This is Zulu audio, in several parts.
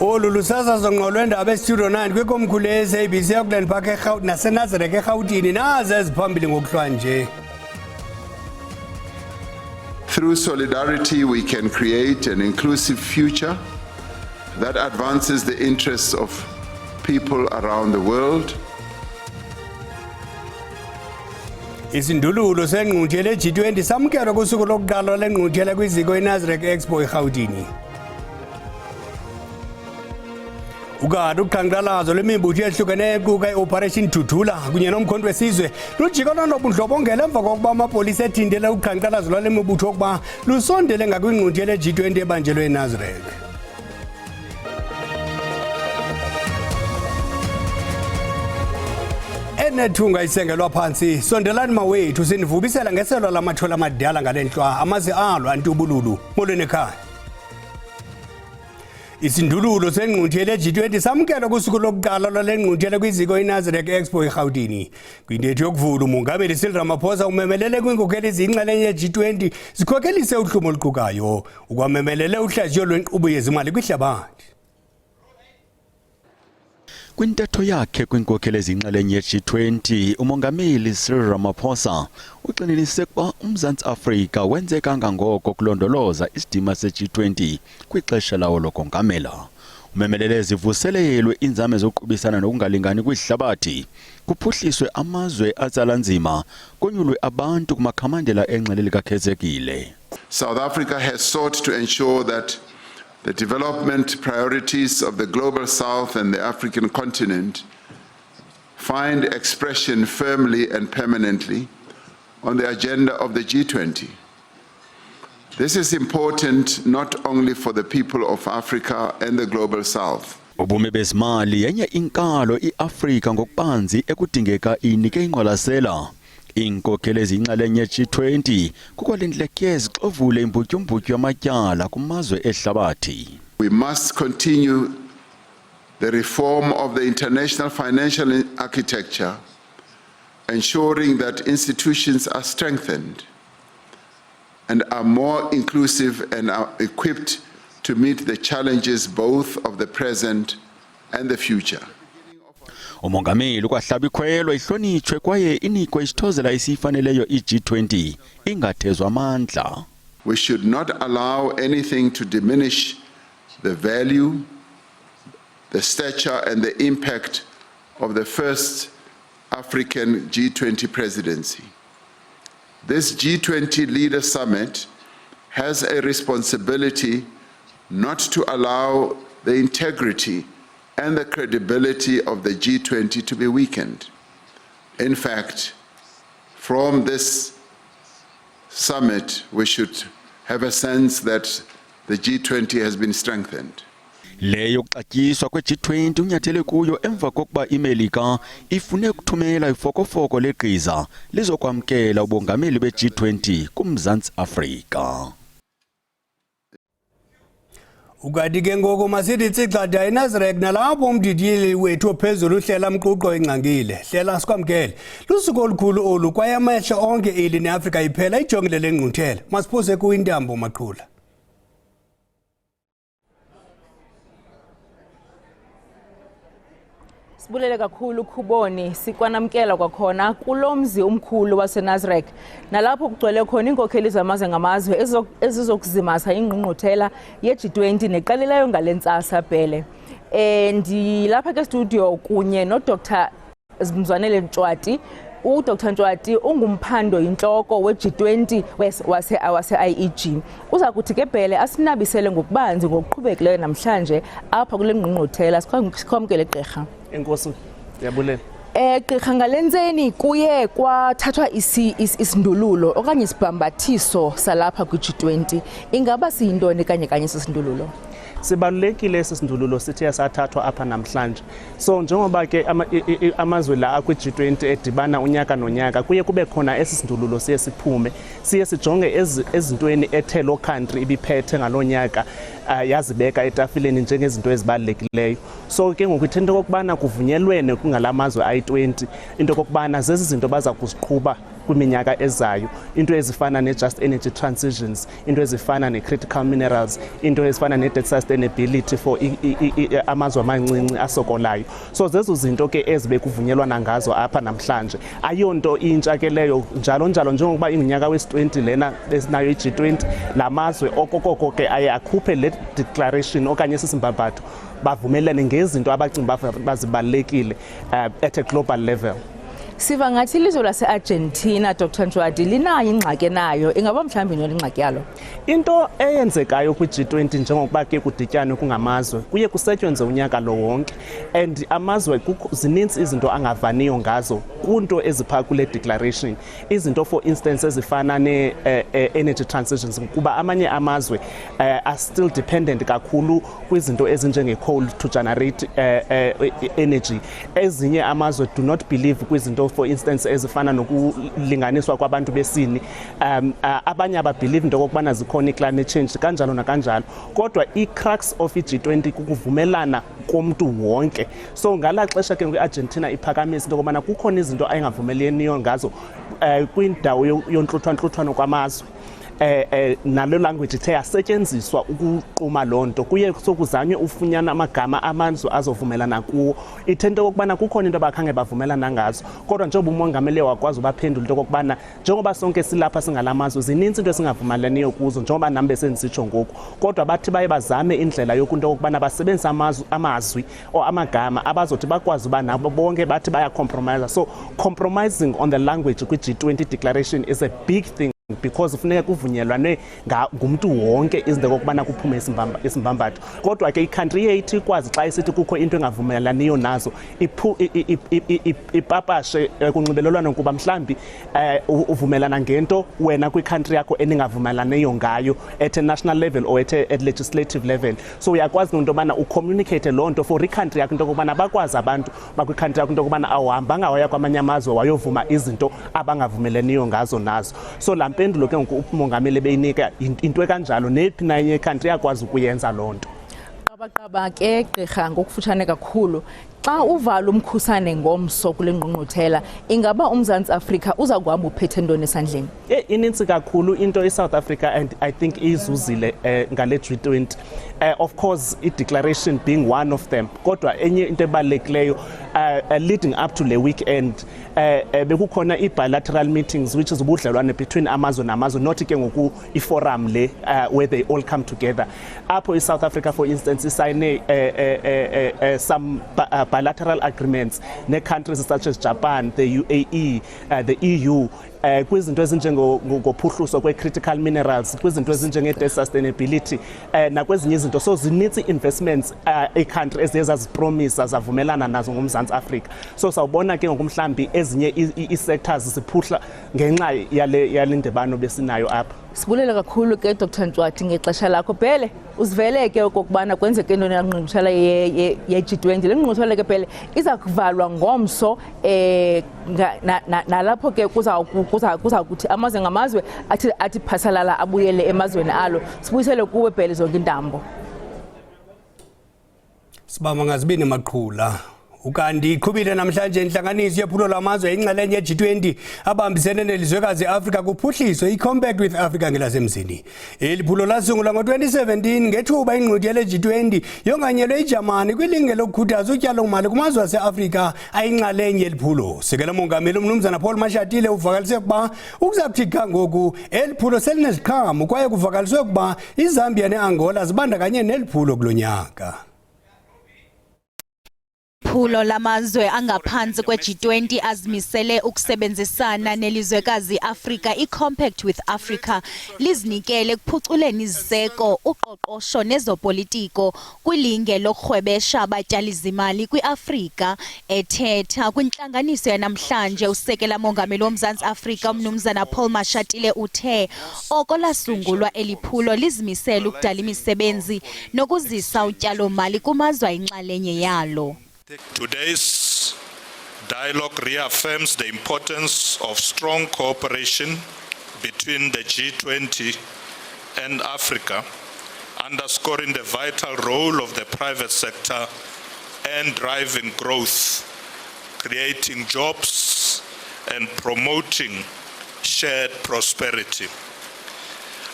Olu lusasazo ngqolwendaba estudio 9 kwikomkhulu le-SABC eAukland Park naseNazarek eRhawutini nazi eziphambili ngokuhlwa nje. Through solidarity, we can create an inclusive future that advances the interests of people around the world. Isindululo sengqungquthela G20 samkelwa kusuku lokuqala lengqungquthela kwiziko iNazarek Expo eRhawutini. Ukade uqhankqalazo lwemibutho ehlukeneyo equka i-Operation Thuthula kunye nomkhonto wesizwe lujikana nobundlobongela emva kokuba amapolisa ethintele uqhankqalazo lwale mibutho ukuba lusondele ngakwingqungquthela G20 ebanjelwe eNazarek. Enethunga isengelwa phansi sondelani mawethu sinivubisela ngeselo lamathole amadala ngalenhlwa amazi alo antubululu molweni ekhaya. Isindululo sengqungquthela G20 samkelwa kusuku lokuqala lwalengqungquthela kwiziko iNazarek Expo eRhawutini. Kwintetho yokuvula umongameli Cyril Ramaphosa umemelele kwinkokeli eziyinxalenye ye-G20 zikhokhelise uhlumo oluqukayo ukwamemelele uhlaziyo lwenkqubo yezimali kwihlabathi. Kwintetho yakhe kwinkokeli eziyinxalenye ye-G20 umongameli Cyril Ramaphosa uqinilise ukuba uMzantsi Afrika wenze kangangoko kulondoloza isidima se-G20 kwixesha lawo lokongamela. Umemelele zivuselelwe inzame zokuqubisana nokungalingani kwihlabathi, kuphuhliswe amazwe atsala nzima, konyulwe abantu kumakhamandela enxele likakhezekile. South Africa has sought to ensure that the development priorities of the Global South and the African continent find expression firmly and permanently on the agenda of the G20. This is important not only for the people of Africa and the Global South. Ubume bezimali yenye inkalo iAfrika ngokubanzi ekudingeka inike ingqwalasela. Inkokeli eziyinxalenye ye-G20 kukwalindleke zixovule imbutyumbutyu yamatyala kumazwe ehlabathi. We must continue the reform of the international financial architecture, ensuring that institutions are strengthened and are more inclusive and are equipped to meet the challenges both of the present and the future. Umongameli kwahlaba ikhwelo ihlonitshwe kwaye inikwe isithozela esifaneleyo i-G20 ingathezwa amandla. We should not allow anything to diminish the value, the stature and the impact of the first African G20 presidency. This G20 Leader Summit has a responsibility not to allow the integrity and the credibility of the G20 to be weakened. In fact, from this summit, we should have a sense that the G20 has been strengthened. Leyo kuxatyiswa kwe-G20 unyathele kuyo emva kokuba iMelika ifune ukuthumela ifokofoko legqiza lizokwamkela ubongameli be-G20 kuMzantsi Afrika. Ukadi ke ngoku masithi tsixada eNazarek nalapho umdidiyeli wethu ophezulu uhlela mquqo engqangile hlela sikwamkele lusuku olukhulu olu kwaye amehlo onke eli neAfrika iphela ijongile lengqungquthela masiphose kuyintambo maqhula. Sibulele kakhulu Khuboni sikwanamkela kwakhona kulomzi umkhulu waseNazarek nalapho kugcwele khona inkokheli zamazwe ngamazwe ezizokuzimasa ingqungquthela ye-G20 neqalileyo ngalentsasa phele. Ndilapha ke studio kunye noDr. Zimzwanele Ntshwati. uDr. Ntshwati ungumphando inhloko we-G20 wase-IEG. Uza kuthi ke phele asinabisele ngokubanzi ngokuqhubekileyo namhlanje apha kule ngqungquthela sikwamkele gqirha. Enkosi ndiyabulela. Gqirha ngalenzeni kuye kwathathwa isindululo okanye isibhambathiso salapha kwi-G20 ingaba siyintoni kanye sisindululo? Sibalulekile esisindululo sithe sathathwa apha namhlanje. So njengoba ke amazwe la akwi-G20 edibana unyaka nonyaka kuye kube khona esisindululo siye siphume siye sijonge ezintweni ethe lo country ibiphethe ngalonyaka yazibeka etafileni njengezinto ezibalulekileyo. So ke ngoku ithento kokubana kuvunyelwene kungalamazwe ayi-20 into kokubana zezi zinto baza kuziqhuba kwiminyaka ezayo, into ezifana ne-just energy transitions, into ezifana ne-critical minerals, into ezifana ne-debt sustainability for amazwe amancinci asokolayo. So zezo zinto ke ezibe kuvunyelwana ngazo apha namhlanje, ayonto intsha ke leyo, njalo njengokuba iminyaka wesi-20 lena esinayo i-G20, lamazwe okokoko ke aye akhuphe le declaration okanye sisimbabatho bavumelane ngezinto abacinga bazibalekile at a global level. Siva ngathi ilizwe lase-Argentina, Dr. Ntshwati, linayo ingxaki nayo, ingaba mhlawumbi yona ingxaki yalo? Into eyenzekayo kwi-G20 njengokuba ke kudityanwe kungamazwe kuye kusetyenzwe unyaka lo wonke, and amazwe zininzi izinto angavaniyo ngazo kunto ezipha kule declaration. Izinto for instance ezifana ne-energy transitions, kuba amanye amazwe are still dependent kakhulu kwizinto ezinjenge-coal to generate energy. Ezinye amazwe do not believe kwizinto for instance ezifana nokulinganiswa kwabantu besini, abanye ababelieve into okubana zikhona i-climate change kanjalo nakanjalo, kodwa i-crux of i-G20 kukuvumelana komuntu wonke. So ngala xesha ke kwi-Argentina iphakamisa into okubana kukhona izinto ayingavumelaniyo ngazo kwindawo yontluthwano kwamazwe. Nalo language ithe yasetyenziswa ukuquma lonto, kuye sokuzanywe ufunyana amagama amazwe azovumelana kuwo. Ithento kokubana kukhona into abakhange bavumelana ngazo, kodwa njengoba umongameli wakwazi ubaphendula into kokubana njengoba sonke silapha singalamazwe zininzi into esingavumelaniyo kuzo njengoba nami besenzitsho ngoku, kodwa bathi baye bazame indlela yokunto kokubana basebenzisa amazwi or amagama abazothi bakwazi uba nabo bonke bathi baya compromise. So compromising on the language kwi-G20 declaration is a big thing, because kufuneka kuvunyelwane ngumuntu wonke izinto kokubana kuphume isimbambatho. Kodwa ke i-country yethu ikwazi xa isithi kukho into engavumelaniyo nazo ipapashe kunxibelelwano kuba mhlambi uvumelana ngento wena kwi-country yakho eningavumelaniyo ngayo at a national level or at legislative level. So uyakwazi into yobana ucommunicate loo nto for i-country yakho into yokubana bakwazi abantu bakwi-country yakho into yokubana awuhambanga waya kwamanye amazwe wayovuma izinto abangavumelaniyo ngazo nazo. So impendulo ke ngoku umongameli beyinika into ekanjalo nephi na enye country yakwazi ukuyenza loo nto. Qabaqaba ke gqirha ngokufutshane kakhulu, xa uvala umkhusane ngomso kule ngqungquthela, ingaba uMzantsi Afrika uza kuhamba uphethe ntoni esandleni? Inintsi kakhulu into eSouth Africa, and I think izuzile ngale G20. Of course i-declaration being one of them, kodwa enye into ebalulekileyo leading up to le weekend bekukhona i-bilateral meetings which is ubudlelwane between amazwe namazwe, not ke ngoku i-forum le where they all come together. Apho iSouth Africa for instance isayine some bilateral agreements ne-countries such as Japan, the UAE, the EU, kwizinto ezinjengophuhluso kwe-critical minerals, kwizinto ezinjenge-debt sustainability, nakwezinye izinto. So zinintsi investments i-country eziye zazipromisa zavumelana nazo ngomzantsi Afrika. So sawubona ke ngokumhlambi ezinye i-sectors ziphuhla ngenxa yale ndibano besinayo apha. Sibulele kakhulu ke Dr. Ntshwati ngexesha lakho. Phele uzivele ke okubana kwenzeke into ngqungquthela ye-G20. Le ngqungquthela ke phele iza kuvalwa ngomso nalapho ke kuza kuthi amazwe ngamazwe athi phasalala abuyele emazweni alo. Sibuyisele kuwe phele zonke intambo. Sibamba ngazibini maqhula. Ukanti iqhubile namhlanje inhlanganiso yephulo lamazwe ingxalenye ye-G20 abambisene nelizwekazi Africa kuphuhliso i-Compact with Africa ngelasemzini. Eliphulo lasungulwa ngo-2017 ngethuba ingqungquthela ye-G20 yonganyelwe iJamani kwilinge lokukhuthaza utyalo-mali kumazwe ase-Afrika ayingxalenye eliphulo. Sekela mongameli umnumzana Paul Mashatile uvakalise ukuba ukuzakuthi qha ngoku eliphulo selineziqhamo kwaye kuvakaliswe ukuba iZambia ne-Angola zibandakanye neliphulo kulonyaka. Iphulo lamazwe angaphansi kwe-G20 azimisele ukusebenzisana nelizwekazi Afrika i-Compact with Africa lizinikele ekuphuculeni iziseko, uqoqosho nezopolitiko kwilinge lokurhwebesha abatyalizimali kwi-Afrika. Ethetha kwintlanganiso yanamhlanje usekela mongameli woMzantsi Afrika umnumzana Paul Mashatile uthe oko lasungulwa eliphulo lizimisele ukudala imisebenzi nokuzisa utyalo-mali kumazwe ayinxalenye yalo. Today's dialogue reaffirms the importance of strong cooperation between the G20 and Africa, underscoring the vital role of the private sector and driving growth, creating jobs and promoting shared prosperity.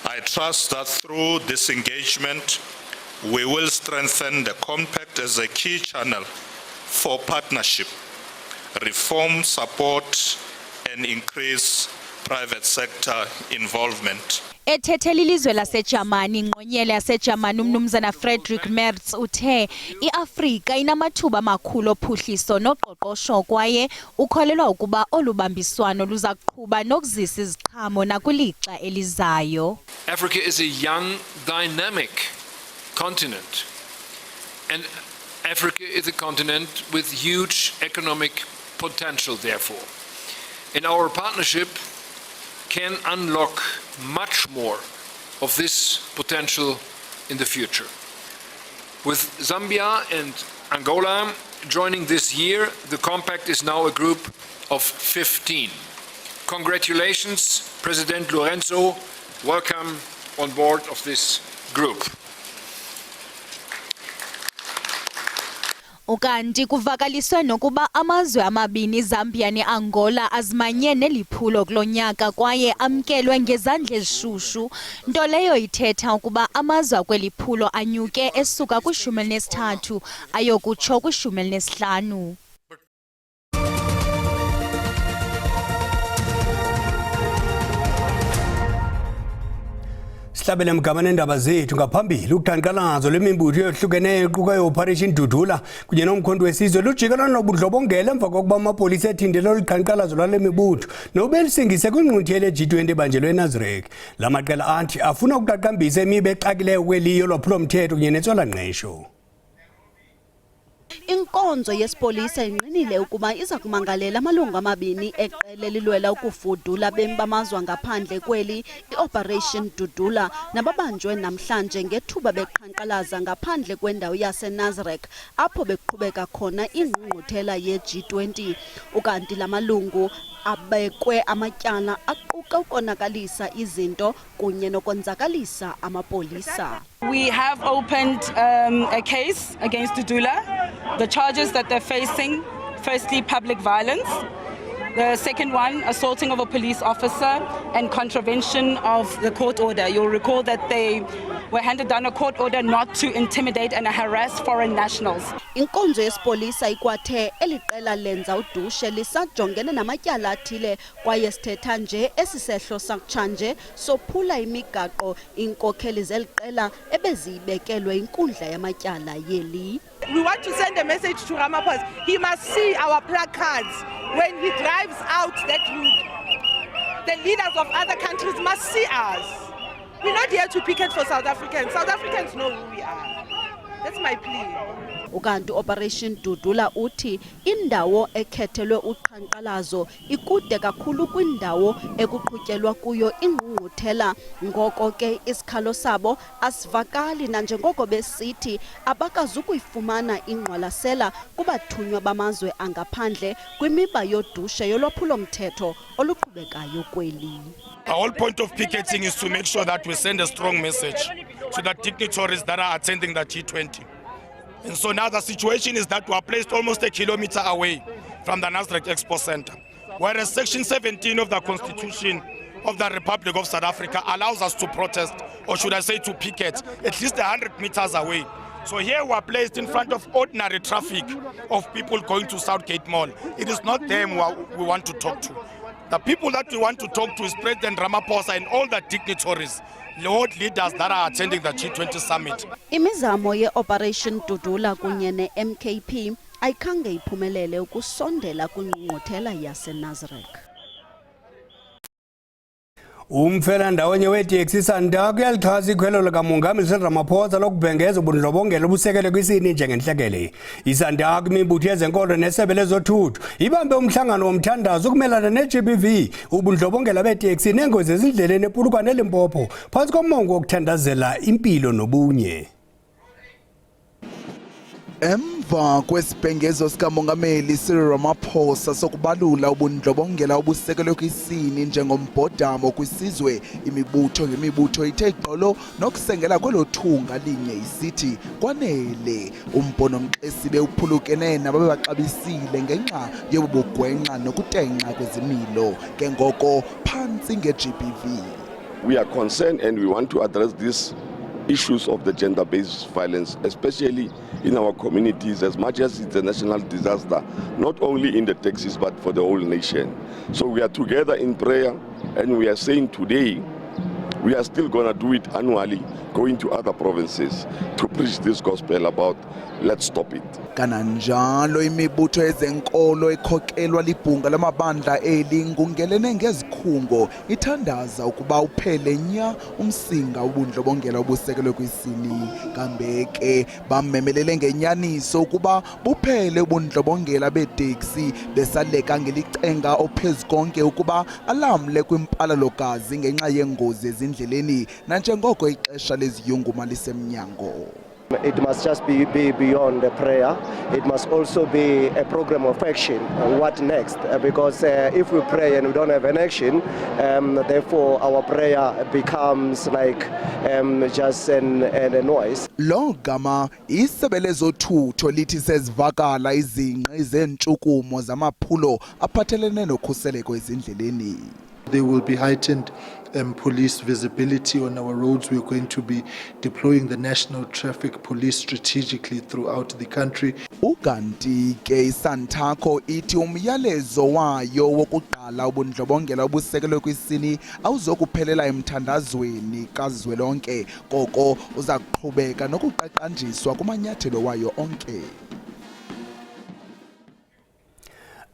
I trust that through this engagement, we will strengthen the compact as a key channel for partnership, reform support, and increase private sector involvement. Ethethe ilizwe laseJamani ingqonyela yaseJamani umnumzana Friedrich Merz uthe iAfrika inamathuba amakhulu ophuhliso noqoqosho kwaye ukholelwa ukuba olubambiswano luza kuqhuba nokuzisa iziqhamo nakwilixa elizayo. Africa is a young, dynamic continent, and Africa is a continent with huge economic potential, therefore. And our partnership can unlock much more of this potential in the future. With Zambia and Angola joining this year, the compact is now a group of 15. Congratulations, President Lorenzo. Welcome on board of this group. Ukanti kuvakaliswe nokuba amazwe amabini Zambia neAngola azimanye neliphulo kulonyaka kwaye amkelwe ngezandla ezishushu, nto leyo ithetha ukuba amazwe akweliphulo anyuke esuka kwi-13 ayokutsho kwi-15. Sihlabele mgama nendaba zethu ngaphambili uqhankqalazo lwemimbutho ehlukeneyo equka i-Operation Dudula kunye nomkhondo wesizwe lujikela nobundlobongela emva kokuba amapolisa ethindele uqhankqalazo lwale mibutho nobelisingise kwingqungyela ye-G20 ebanjelwe eNasrec. La maqela athi afuna ukuqaqambisa imiba exakileyo kweliyo lwaphulomthetho kunye nentswela-ngqesho. Inkonzo yesipolisa inqinile ukuba iza kumangalela amalungu amabini eqela elilwela ukufudula bemi bamazwe ngaphandle kweli i-Operation Dudula nababanjwe namhlanje ngethuba beqhankqalaza ngaphandle kwendawo yaseNasrec apho beqhubeka khona ingqungquthela ye-G20. Ukanti la malungu abekwe amatyala aquka ukonakalisa izinto kunye nokonzakalisa amapolisa. We have opened a case against Dudula. The charges that they're facing, firstly, public violence. The second one, assaulting of a police officer and contravention of the court order. You'll recall that they were handed down a court order not to intimidate and harass foreign nationals. Inkonzo yesipolisa ikwathe eliqela lenza udushe lisajongene namatyala athile kwaye sithetha nje esisehlo sakutshanje sophula imigaqo inkokheli zeliqela ebezibekelwe inkundla yamatyala yeli. We want to send a message to Ramaphosa. He must see our placards when he drives out that route. The leaders of other countries must see us. We're not here to picket for South Africans. South Africans know who we are. That's my plea. Ukanti Operation Dudula uthi indawo ekhethelwe uqhankqalazo ikude kakhulu kwindawo ekuqhutyelwa kuyo ingqungquthela, ngoko ke isikhalo sabo asivakali nanjengoko besithi abakazukuyifumana ingqwalasela kubathunywa bamazwe angaphandle kwimiba yodushe yolwaphulomthetho oluqhubekayo kweli. Our whole point of picketing is to make sure that we send a strong message to the dignitaries that are attending the G20. And so now the situation is that we are placed almost a kilometer away from the Nasrec Expo Center, whereas Section 17 of the Constitution of the Republic of South Africa allows us to protest, or should I say to picket, at least 100 meters away. So here we are placed in front of ordinary traffic of people going to Southgate Mall. It is not them we want to talk to. The people that we want to talk to is President Ramaphosa and all the dignitaries, Lord leaders that are attending the G20 summit. Imizamo ye-Operation Dudula kunye ne-MKP ayikhange iphumelele ukusondela kwingqungquthela yaseNasrec. Umfela ndawonye weteksi Santaco uyalichaza ikhwelo likamongameli Cyril Ramaphosa lokubhengeza ubundlobongela obusekele kwisini njengenhlekele. ISantaco imibutho yezenkolo nesebe lezothutho ibambe umhlangano womthandazo ukumelana ne-GBV ubundlobongela beteksi nengozi ezindleleni ePolokwane eLimpopo phantsi komongo wokuthandazela impilo nobunye. Emva kwesibhengezo sikamongameli Cyril Ramaphosa sokubalula ubundlobongela obusekelwe kwisini njengombhodamo kwisizwe, imibutho ngemibutho ithe igqolo nokusengela kwelo thunga linye isithi kwanele. uMbono Mxesibe uphulukene nababebaxabisile ngenxa yobugwenxa nokutenxa kwezimilo ke ngoko phansi nge-GBV. We are concerned and we want to address these issues of the gender-based violence, especially in our communities, as much as it's a national disaster, not only in the taxis but for the whole nation. So we are together in prayer, and we are saying today we are still going to do it annually, going to other provinces to preach this gospel about let's stop it. Kananjalo imibutho ezenkolo ekhokelwa libhunga lamabandla eli ngungelene ngezikhungo ithandaza ukuba uphele nya umsinga ubundlobongela obusekelwe kwisini. Kambe ke bamemelele ngenyaniso ukuba buphele ubundlobongela beteksi besaleka ngelicenga ophezu konke ukuba alamle kwimpalalokazi ngenxa yengozi ezindleleni nanjengoko ixesha leziyunguma lisemnyango. It must just be beyond the prayer. It must also be a program of action. What next? Because if we pray and we don't have an action, therefore our prayer becomes like just a noise. Lo gama isebe lezothutho lithi sezivakala izinqe zentshukumo zamaphulo aphathelene nokhuseleko ezindleleni. There will be heightened police visibility on our roads. We're going to be deploying the National Traffic Police strategically throughout the country. Ukanti ke iSantaco ithi umyalezo wayo wokuqala ubundlobongela obusekelwe kwisini awuzokuphelela emthandazweni kazwelonke, koko uza kuqhubeka nokuqaqanjiswa kumanyathelo wayo onke.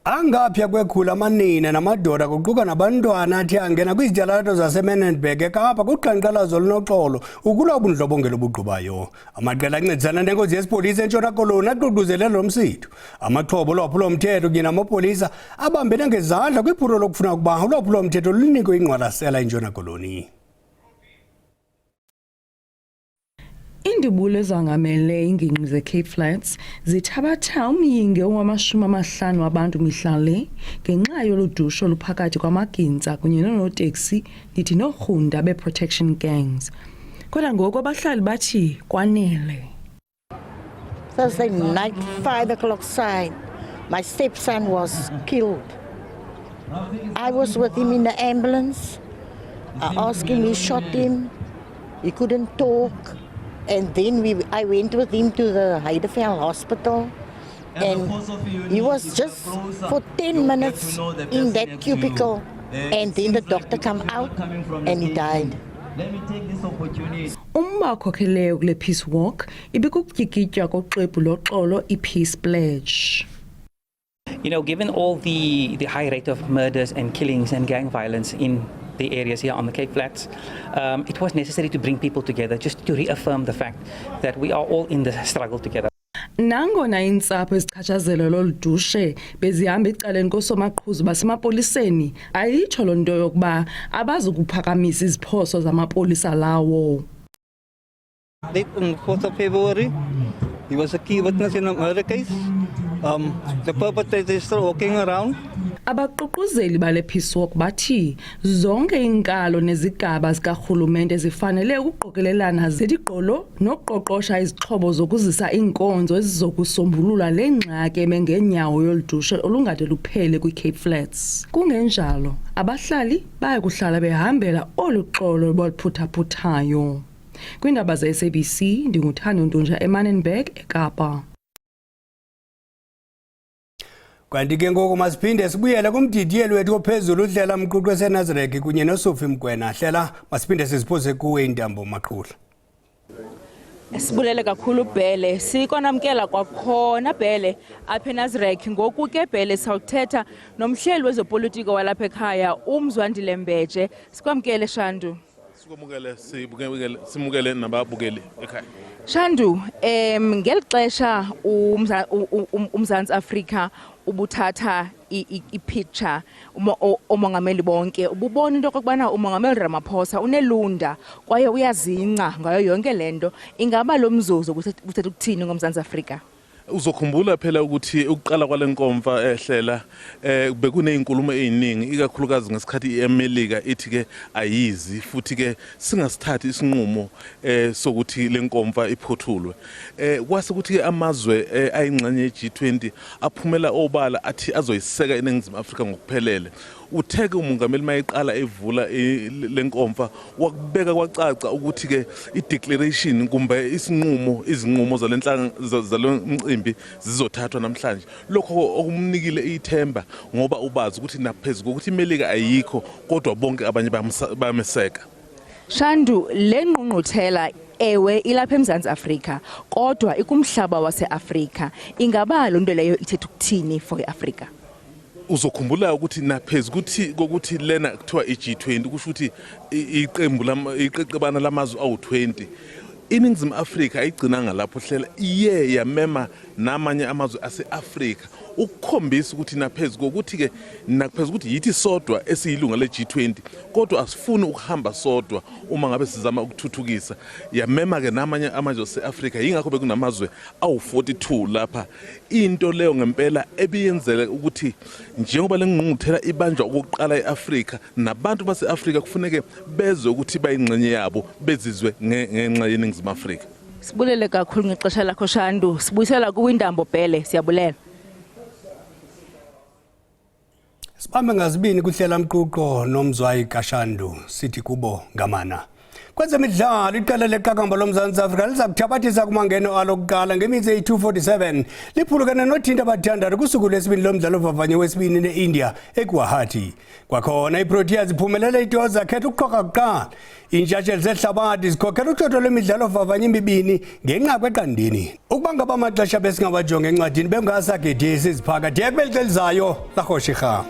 Angaphya kwekhulu amanina namadoda kuquka nabantwana athi angena kwizitalato zaseMannenberg eKapa kuqhankqalazo lunoxolo ukulwa ubundlobongela obugqubayo. Amaqela ancedisana nenkosi yesipolisa eNtshona Koloni aququzelela lo msitho. Amaxhobo olwaphulomthetho kunye namapolisa abambene ngezandla kwiphulo lokufuna ukuba ulwaphulomthetho lunikwe ingqwalasela eNtshona Koloni. Indibulo ezangamele ingingqi ze-Cape Flats zithabatha umyinge ongama-50 wabantu mihla le ngenxa yoludusho oluphakathi kwamagintsa kunye noonoteksi ndithi noorhunda be-protection gangs. Kodwa ngoku abahlali bathi kwanele. Thursday night, 5 o'clock side, my stepson was killed. I was with him in the ambulance. I asked him, he shot him. He couldn't talk. And then I went with him to the Heideveld Hospital, and he was just for 10 minutes in that cubicle, and then the doctor came out and he died. Umbakhokeleyo kule peace walk ibikutyikitya koxwebhu loxolo i-Peace Pledge. You know, given all the high rate of murders and killings and gang violence in the areas here on the Cape Flats, it was necessary to bring people together just to reaffirm the fact that we are all in the struggle together. Nangona intsapho ezichatshazelwe loludushe bezihamba ecaleni kosomaqhuzu basemapoliseni ayitsho loo nto yokuba abazukuphakamisa iziphoso zamapolisa lawo. On the 4th of February, he was a key witness in a murder case. The perpetrator is still walking around. Abaququzeli bale peace walk bathi zonke inkalo nezigaba zikarhulumente zifanele ukuqokelelana zediqolo nokuqoqosha izixhobo zokuzisa inkonzo ezizokusombulula le ngxaki emengenyawo yoludushe olungade luphele kwi-Cape Flats. Kungenjalo abahlali baya kuhlala behambela oluxolo boluphuthaputhayo. Kwindaba ze-SABC ndinguthando Ndunja eMannenberg eKapa. Kanti ke ngoku masiphinde sibuyele kumdidiyeli wethu ophezulu uDlela Mququ eseNazareth kunye noSophie Mgwena. Hlela masiphinde siziphose kuwe Intambo Maqhula. Sibulele kakhulu Bhele, sikonamkela kwakhona Bhele apha eNazareth. Ngoku ke Bhele sawuthetha nomhleli wezopolitiko walapha ekhaya uMzwandile Mbeje. Sikwamkele Shandu. Simukele nababukeli ekhaya. Shandu, ngeli xesha uMzantsi Afrika ubuthatha i-picture umongameli bonke, ububona into okubana umongameli Ramaphosa unelunda kwaye uyazingca ngayo yonke lento. Ingaba lo mzuzu kuthetha ukuthini ngoMzantsi Afrika? Uzokhumbula phela ukuthi ukuqala kwalenkomfa ehlela bekunezinkulumo eziningi ikakhulukazi ngesikhathi iAmelika ithi ke ayizi futhi ke singasithathi isinqumo sokuthi lenkomfa iphothulwe. Kwase ukuthi ke amazwe ayingxenye yeG20 aphumela obala athi azoyiseka iNingizimu Afrika ngokuphelele. Utheke umongameli mayiqala evula lenkomfa wakubeka kwacaca ukuthi ke ideclaration kumbe izinqumo zalomcimbi zizothathwa namhlanje. Lokho okumnikile ithemba ngoba ubazi ukuthi naphezulu ukuthi iMelika ayikho kodwa bonke abanye bayameseka. Shandu lengqungquthela ewe ilapha eMzantsi Afrika kodwa ikumhlaba waseAfrika. Ingaba lonto leyo ithetha ukuthini for iAfrika? Uzokhumbula ukuthi naphezulu ukuthi lena kuthiwa iG20 kusho ukuthi iqeqebana lamazwe awu20. INingizimu Afrika ayigcina ngalapho hlela iye yamema namanye amazwe aseAfrika ukukhombisa ukuthi naphezulu ukuthi ke naphezulu ukuthi yithi sodwa esiyilunga leG20 kodwa asifuni ukuhamba sodwa uma ngabe sizama ukuthuthukisa yamema ke namanye amazwe aseAfrika yingakho bekunamazwe awu42 lapha. Into leyo ngempela ebiyenzele ukuthi njengoba lengqungquthela ibanjwa ukuqala eAfrika nabantu baseAfrika kufuneke bezwe ukuthi bayingxenye yabo bezizwe ngenxa yeNingizimu Afrika. Sibulele kakhulu ngexesha lakho Shandu. Sibuyisela kuwindambo Bhele. Siyabulela. Sibambe ngazibini kuhlela mquqo noMzwayi kaShandu sithi kubo ngamana. Kwezemidlalo iqela leqakamba loMzantsi Afrika liza kuthabathisa kumangeno alokuqala ngemizi eyi247 liphulukene nothinta abathandathu kusuku lwesibini lomdlalo ovavanye wesibini neIndia eGuwahati. Kwakhona iProteas iphumelele itoss zakhetha ukuqoqa kuqala. Intshatsheli zehlabathi zikhokhela uthotho lwemidlalo ovavanye imibini ngenqaku eqandini. Ukuba ngaba amaxesha besingabajonga encwadini bengasagedisi iziphakade yakubeli xelizayo laRhoshirha.